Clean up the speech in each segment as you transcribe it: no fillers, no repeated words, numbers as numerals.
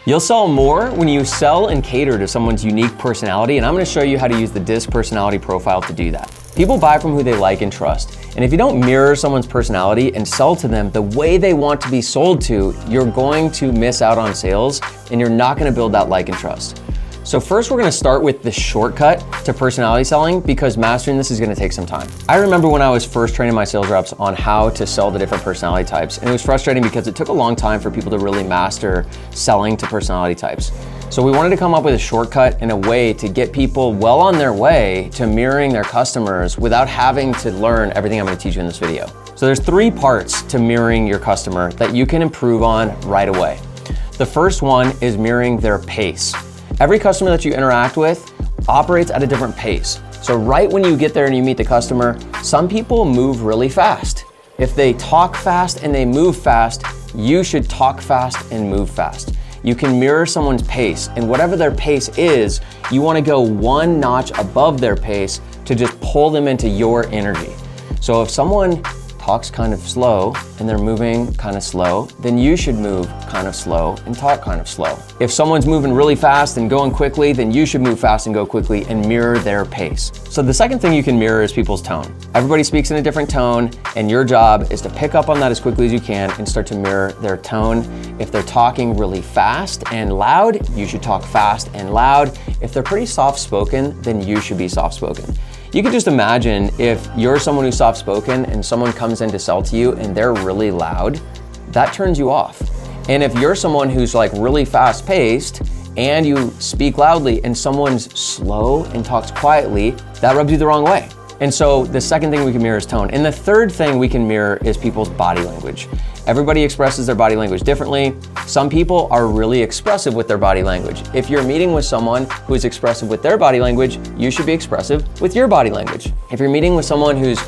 You'll sell more when you sell and cater to someone's unique personality, and I'm gonna show you how to use the DISC personality profile to do that. People buy from who they like and trust, and if you don't mirror someone's personality and sell to them the way they want to be sold to, you're going to miss out on sales and you're not gonna build that like and trust. So first, we're gonna start with the shortcut to personality selling because mastering this is gonna take some time. I remember when I was first training my sales reps on how to sell the different personality types, and it was frustrating because it took a long time for people to really master selling to personality types. So we wanted to come up with a shortcut and a way to get people well on their way to mirroring their customers without having to learn everything I'm gonna teach you in this video. So there's 3 parts to mirroring your customer that you can improve on right away. The first one is mirroring their pace. Every customer that you interact with operates at a different pace. So right when you get there and you meet the customer, some people move really fast. If they talk fast and they move fast, you should talk fast and move fast. You can mirror someone's pace, and whatever their pace is, you wanna go 1 notch above their pace to just pull them into your energy. So if someone talks kind of slow and they're moving kind of slow, then you should move kind of slow and talk kind of slow. If someone's moving really fast and going quickly, then you should move fast and go quickly and mirror their pace. So the second thing you can mirror is people's tone. Everybody speaks in a different tone, and your job is to pick up on that as quickly as you can and start to mirror their tone. If they're talking really fast and loud, you should talk fast and loud. If they're pretty soft-spoken, then you should be soft-spoken. You can just imagine if you're someone who's soft-spoken and someone comes in to sell to you and they're really loud, that turns you off. And if you're someone who's like really fast-paced and you speak loudly and someone's slow and talks quietly, that rubs you the wrong way. And so the second thing we can mirror is tone. And the third thing we can mirror is people's body language. Everybody expresses their body language differently. Some people are really expressive with their body language. If you're meeting with someone who is expressive with their body language, you should be expressive with your body language. If you're meeting with someone who's,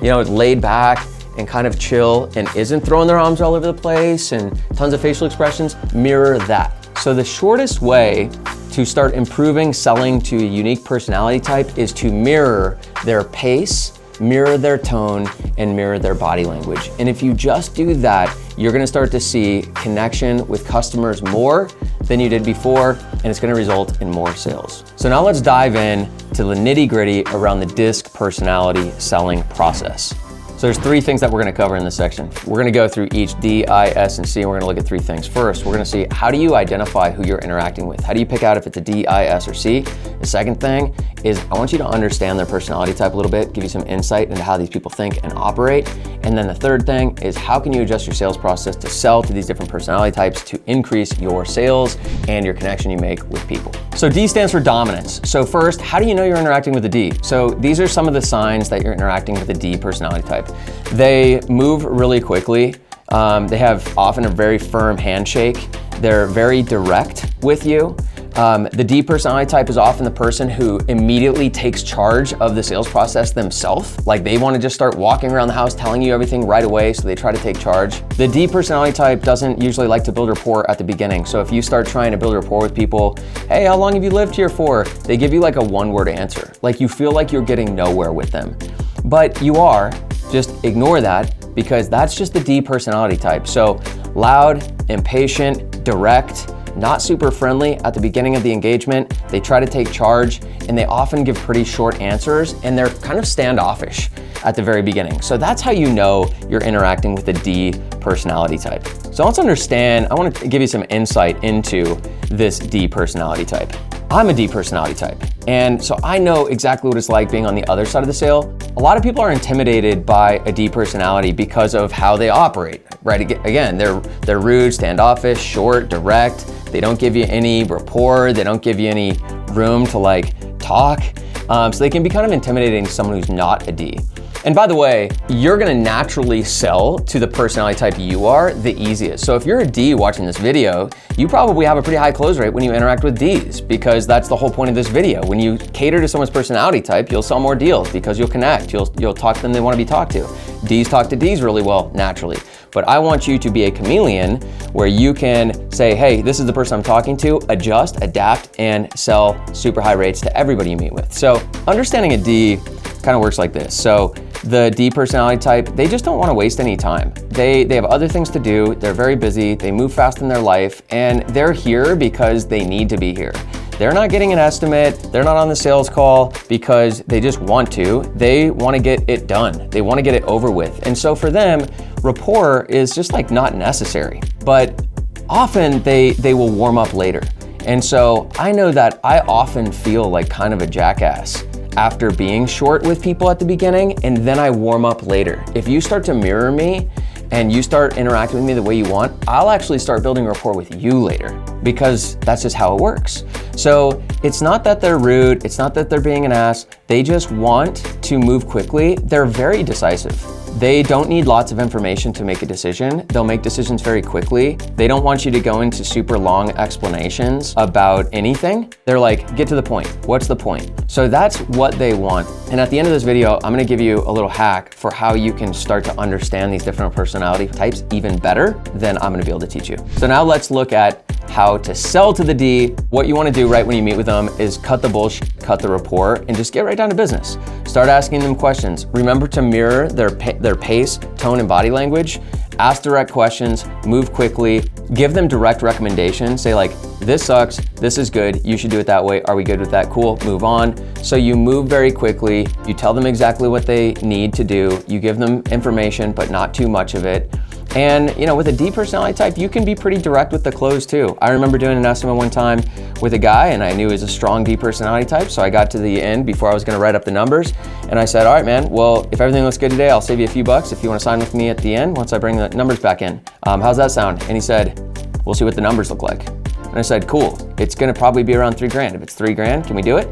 laid back and kind of chill and isn't throwing their arms all over the place and tons of facial expressions, mirror that. So the shortest way to start improving selling to a unique personality type is to mirror their pace, mirror their tone, and mirror their body language. And if you just do that, you're gonna start to see connection with customers more than you did before, and it's gonna result in more sales. So now let's dive in to the nitty-gritty around the DISC personality selling process. So there's 3 things that we're gonna cover in this section. We're gonna go through each D, I, S, and C, and we're gonna look at 3 things. First, we're gonna see how do you identify who you're interacting with? How do you pick out if it's a D, I, S, or C? The second thing is I want you to understand their personality type a little bit, give you some insight into how these people think and operate. And then the third thing is how can you adjust your sales process to sell to these different personality types to increase your sales and your connection you make with people. So D stands for dominance. So first, how do you know you're interacting with a D? So these are some of the signs that you're interacting with a D personality type. They move really quickly. They have often a very firm handshake. They're very direct with you. The D personality type is often the person who immediately takes charge of the sales process themselves. Like they want to just start walking around the house telling you everything right away, so they try to take charge. The D personality type doesn't usually like to build rapport at the beginning. So if you start trying to build rapport with people, hey, how long have you lived here for? They give you like a 1-word answer. Like you feel like you're getting nowhere with them. But you are, just ignore that because that's just the D personality type. So loud, impatient, direct, not super friendly at the beginning of the engagement. They try to take charge and they often give pretty short answers and they're kind of standoffish at the very beginning. So that's how you know you're interacting with a D personality type. So let's understand, I want to give you some insight into this D personality type. I'm a D personality type, and so I know exactly what it's like being on the other side of the sale. A lot of people are intimidated by a D personality because of how they operate, right? Again, they're rude, standoffish, short, direct. They don't give you any rapport. They don't give you any room to like talk. So they can be kind of intimidating to someone who's not a D. And by the way, you're gonna naturally sell to the personality type you are the easiest. So if you're a D watching this video, you probably have a pretty high close rate when you interact with Ds because that's the whole point of this video. When you cater to someone's personality type, you'll sell more deals because you'll connect. You'll talk to them they wanna be talked to. Ds talk to Ds really well naturally. But I want you to be a chameleon where you can say, hey, this is the person I'm talking to, adjust, adapt, and sell super high rates to everybody you meet with. So understanding a D kind of works like this. So the D personality type, they just don't want to waste any time. They have other things to do. They're very busy. They move fast in their life, and they're here because they need to be here. They're not getting an estimate. They're not on the sales call because they just want to. They want to get it done. They want to get it over with. And so for them, rapport is just like not necessary. But often they will warm up later. And so I know that I often feel like kind of a jackass after being short with people at the beginning, and then I warm up later. If you start to mirror me and you start interacting with me the way you want, I'll actually start building rapport with you later, because that's just how it works. So it's not that they're rude, it's not that they're being an ass, they just want to move quickly. They're very decisive. They don't need lots of information to make a decision. They'll make decisions very quickly. They don't want you to go into super long explanations about anything. They're like, get to the point. What's the point? So that's what they want. And at the end of this video, I'm gonna give you a little hack for how you can start to understand these different personality types even better than I'm gonna be able to teach you. So now let's look at how to sell to the D. What you wanna do right when you meet with them is cut the bullshit, cut the rapport, and just get right down to business. Start asking them questions. Remember to mirror their pace, tone, and body language. Ask direct questions, move quickly, give them direct recommendations. Say like, this sucks, this is good, you should do it that way. Are we good with that? Cool, move on. So you move very quickly. You tell them exactly what they need to do. You give them information, but not too much of it. And with a D personality type, you can be pretty direct with the close too. I remember doing an estimate one time with a guy, and I knew he was a strong D personality type. So I got to the end before I was gonna write up the numbers. And I said, all right, man, well, if everything looks good today, I'll save you a few bucks if you wanna sign with me at the end once I bring the numbers back in. How's that sound? And he said, we'll see what the numbers look like. And I said, cool, it's gonna probably be around $3,000. If it's $3,000, can we do it?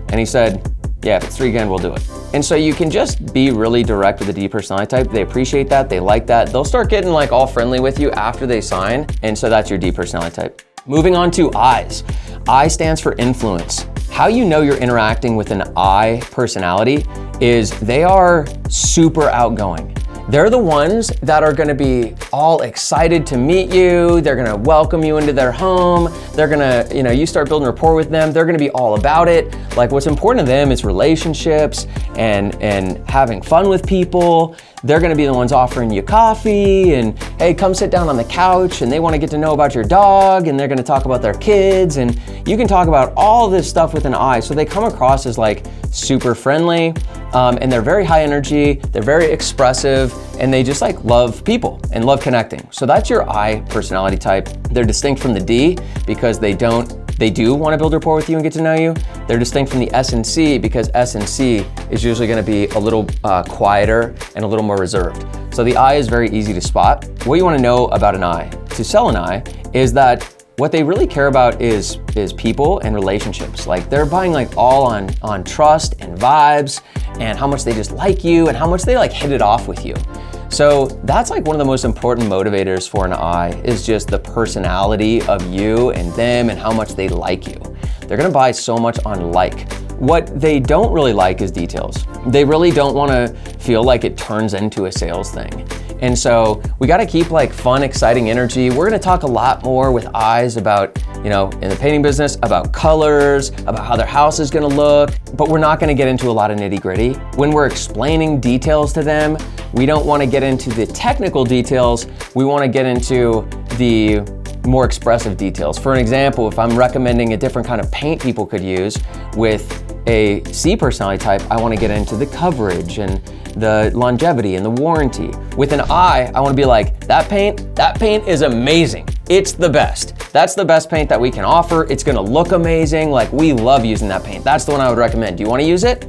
And he said, yeah, if it's $3,000, we'll do it. And so you can just be really direct with the D personality type. They appreciate that, they like that. They'll start getting like all friendly with you after they sign. And so that's your D personality type. Moving on to I's. I stands for influence. How you know you're interacting with an I personality is they are super outgoing. They're the ones that are gonna be all excited to meet you. They're gonna welcome you into their home. They're gonna, you start building rapport with them. They're gonna be all about it. Like what's important to them is relationships and having fun with people. They're gonna be the ones offering you coffee and, hey, come sit down on the couch, and they wanna get to know about your dog, and they're gonna talk about their kids, and you can talk about all this stuff with an I. So they come across as like super friendly, and they're very high energy, they're very expressive, and they just like love people and love connecting. So that's your I personality type. They're distinct from the D because they do want to build rapport with you and get to know you. They're distinct from the S and C because S and C is usually going to be a little quieter and a little more reserved. So the I is very easy to spot. What you want to know about an I to sell an I is that what they really care about is people and relationships. Like they're buying like all on trust and vibes and how much they just like you and how much they like hit it off with you. So that's like one of the most important motivators for an I is just the personality of you and them and how much they like you. They're gonna buy so much on like. What they don't really like is details. They really don't wanna feel like it turns into a sales thing. And so we gotta keep like fun, exciting energy. We're gonna talk a lot more with I's about, in the painting business, about colors, about how their house is gonna look, but we're not gonna get into a lot of nitty gritty. When we're explaining details to them, we don't wanna get into the technical details, we wanna get into the more expressive details. For an example, if I'm recommending a different kind of paint people could use with a C personality type, I wanna get into the coverage and the longevity and the warranty. With an I wanna be like, that paint is amazing. It's the best. That's the best paint that we can offer. It's gonna look amazing. Like we love using that paint. That's the one I would recommend. Do you wanna use it?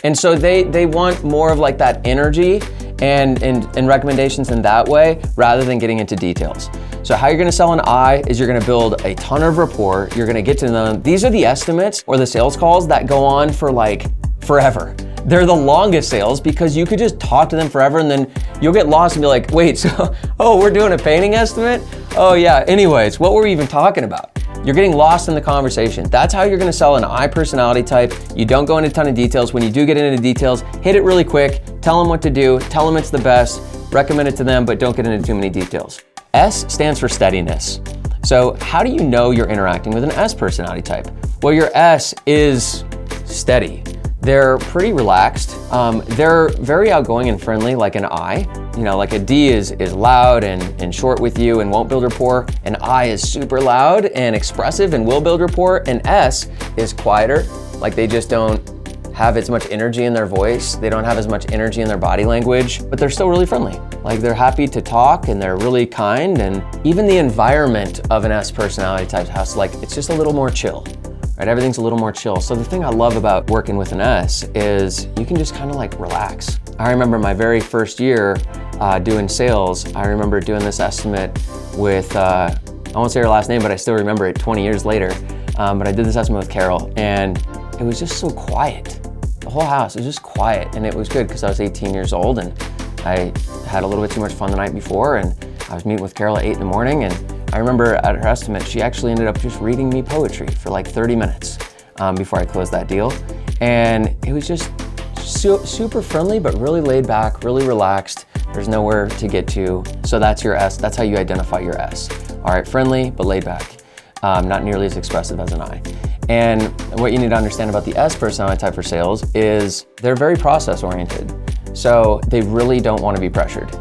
And so they want more of like that energy and recommendations in that way rather than getting into details. So how you're gonna sell an I is you're gonna build a ton of rapport. You're gonna get to know them. These are the estimates or the sales calls that go on for like forever. They're the longest sales because you could just talk to them forever and then you'll get lost and be like, wait, so, we're doing a painting estimate? Oh yeah, anyways, what were we even talking about? You're getting lost in the conversation. That's how you're gonna sell an I personality type. You don't go into a ton of details. When you do get into details, hit it really quick, tell them what to do, tell them it's the best, recommend it to them, but don't get into too many details. S stands for steadiness. So how do you know you're interacting with an S personality type? Well, your S is steady. They're pretty relaxed. They're very outgoing and friendly, like an I. You know, like a D is loud and short with you and won't build rapport. An I is super loud and expressive and will build rapport. An S is quieter, like they just don't have as much energy in their voice. They don't have as much energy in their body language, but they're still really friendly. Like they're happy to talk and they're really kind, and even the environment of an S personality type house, like it's just a little more chill. Right, everything's a little more chill. So the thing I love about working with an S is you can just kind of like relax. I remember my very first year doing sales, I remember doing this estimate with, I won't say her last name, but I still remember it 20 years later. But I did this estimate with Carol, and it was just so quiet. The whole house was just quiet, and it was good because I was 18 years old and I had a little bit too much fun the night before, and I was meeting with Carol at 8 in the morning, and I remember at her estimate, she actually ended up just reading me poetry for like 30 minutes before I closed that deal. And it was just super friendly, but really laid back, really relaxed. There's nowhere to get to. So that's your S, that's how you identify your S. All right, friendly, but laid back. Not nearly as expressive as an I. And what you need to understand about the S personality type for sales is they're very process oriented. So they really don't want to be pressured.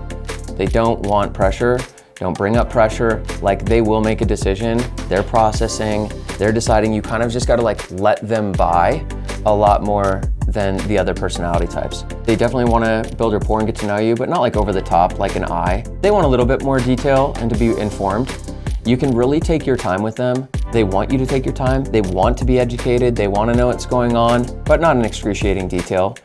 They don't want pressure. Don't bring up pressure. Like they will make a decision. They're processing, they're deciding. You kind of just got to like let them buy a lot more than the other personality types. They definitely want to build rapport and get to know you, but not like over the top like an I. They want a little bit more detail and to be informed. You can really take your time with them. They want you to take your time. They want to be educated. They want to know what's going on, but not in excruciating detail.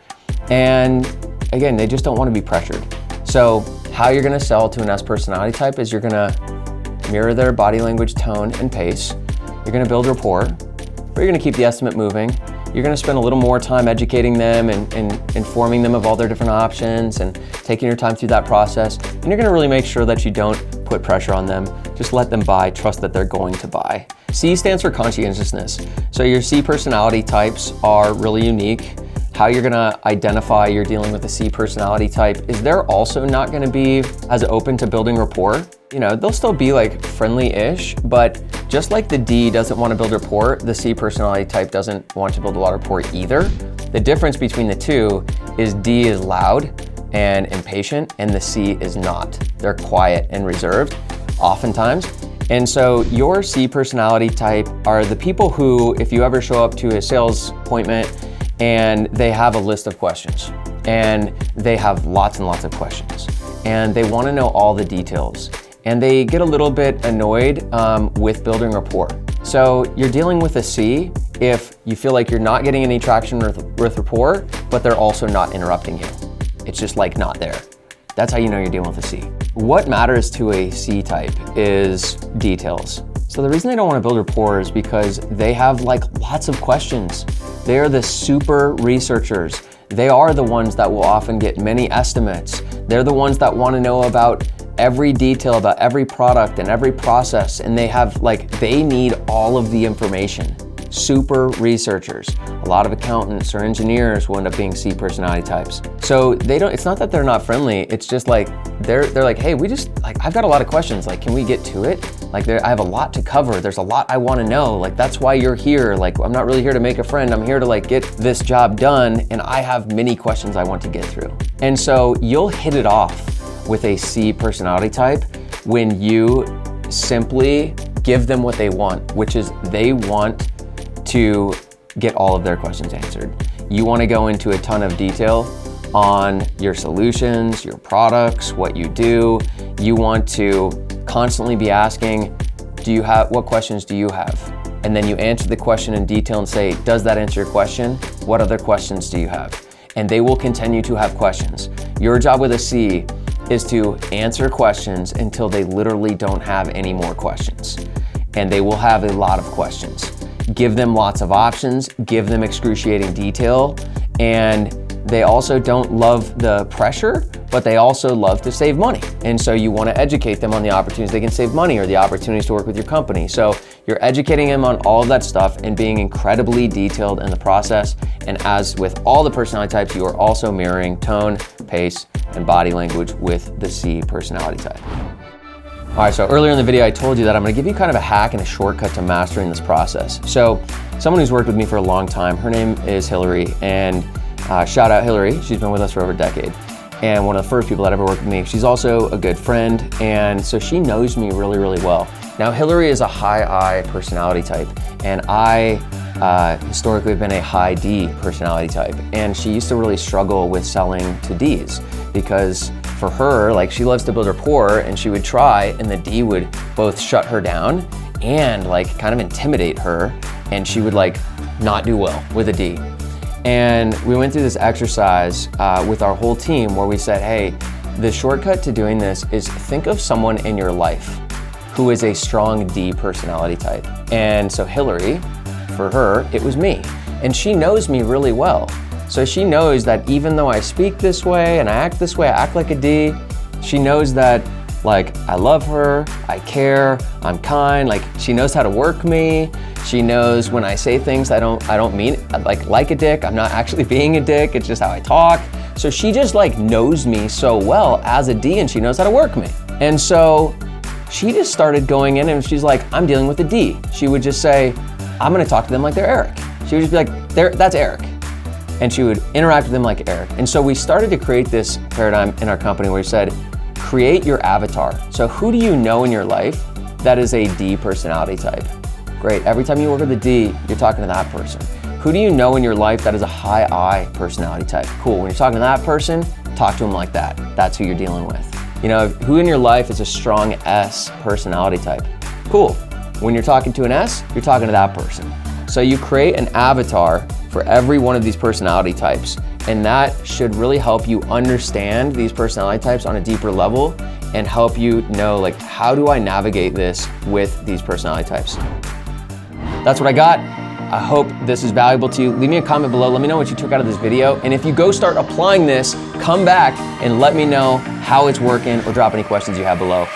And again, they just don't want to be pressured. So how you're going to sell to an S personality type is you're going to mirror their body language, tone, and pace. You're going to build rapport, but you're going to keep the estimate moving. You're going to spend a little more time educating them and informing them of all their different options and taking your time through that process. And you're going to really make sure that you don't put pressure on them. Just let them buy, trust that they're going to buy. C stands for conscientiousness. So your C personality types are really unique. How you're gonna identify you're dealing with a C personality type is they're also not gonna be as open to building rapport. You know, they'll still be like friendly-ish, but just like the D doesn't want to build rapport, the C personality type doesn't want to build a lot of rapport either. The difference between the two is D is loud and impatient, and the C is not. They're quiet and reserved, oftentimes. And so your C personality type are the people who, if you ever show up to a sales appointment and they have a list of questions, and they have lots and lots of questions, and they want to know all the details, and they get a little bit annoyed with building rapport. So you're dealing with a C if you feel like you're not getting any traction with rapport, but they're also not interrupting you. It's just like not there. That's how you know you're dealing with a C. What matters to a C type is details. So the reason they don't want to build rapport is because they have like lots of questions. They are the super researchers. They are the ones that will often get many estimates. They're the ones that want to know about every detail about every product and every process, and they need all of the information. Super researchers. A lot of accountants or engineers will end up being C personality types. So it's not that they're not friendly, it's just like, they're like, hey, I've got a lot of questions, like, can we get to it? Like, I have a lot to cover, there's a lot I wanna know, like, that's why you're here. Like, I'm not really here to make a friend, I'm here to like get this job done, and I have many questions I want to get through. And so you'll hit it off with a C personality type when you simply give them what they want, which is they want to get all of their questions answered. You want to go into a ton of detail on your solutions, your products, what you do. You want to constantly be asking, what questions do you have? And then you answer the question in detail and say, does that answer your question? What other questions do you have? And they will continue to have questions. Your job with a C is to answer questions until they literally don't have any more questions. And they will have a lot of questions. Give them lots of options, give them excruciating detail, and they also don't love the pressure, but they also love to save money. And so you want to educate them on the opportunities they can save money or the opportunities to work with your company. So you're educating them on all of that stuff and being incredibly detailed in the process. And as with all the personality types, you are also mirroring tone, pace, and body language with the C personality type. All right, so earlier in the video, I told you that I'm gonna give you kind of a hack and a shortcut to mastering this process. So someone who's worked with me for a long time. Her name is Hillary, and shout out Hillary. She's been with us for over a decade, and one of the first people that ever worked with me. She's also a good friend, and so she knows me really, really well. Now, Hillary is a high I personality type, and I historically have been a high D personality type, and she used to really struggle with selling to Ds because for her, like, she loves to build rapport, and she would try, and the D would both shut her down and like kind of intimidate her, and she would like not do well with a D. And we went through this exercise with our whole team where we said, hey, the shortcut to doing this is think of someone in your life who is a strong D personality type. And so Hillary, for her, it was me. And she knows me really well. So she knows that even though I speak this way and I act this way, I act like a D, she knows that like I love her, I care, I'm kind, like she knows how to work me. She knows when I say things I don't mean like a dick, I'm not actually being a dick, it's just how I talk. So she just like knows me so well as a D, and she knows how to work me. And so she just started going in and she's like, I'm dealing with a D. She would just say, I'm gonna talk to them like they're Eric. She would just be like, that's Eric. And she would interact with them like Eric. And so we started to create this paradigm in our company where we said, create your avatar. So who do you know in your life that is a D personality type? Great, every time you work with a D, you're talking to that person. Who do you know in your life that is a high I personality type? Cool, when you're talking to that person, talk to them like that. That's who you're dealing with. You know, who in your life is a strong S personality type? Cool, when you're talking to an S, you're talking to that person. So you create an avatar for every one of these personality types, and that should really help you understand these personality types on a deeper level and help you know, like, how do I navigate this with these personality types? That's what I got. I hope this is valuable to you. Leave me a comment below. Let me know what you took out of this video. And if you go start applying this, come back and let me know how it's working, or drop any questions you have below.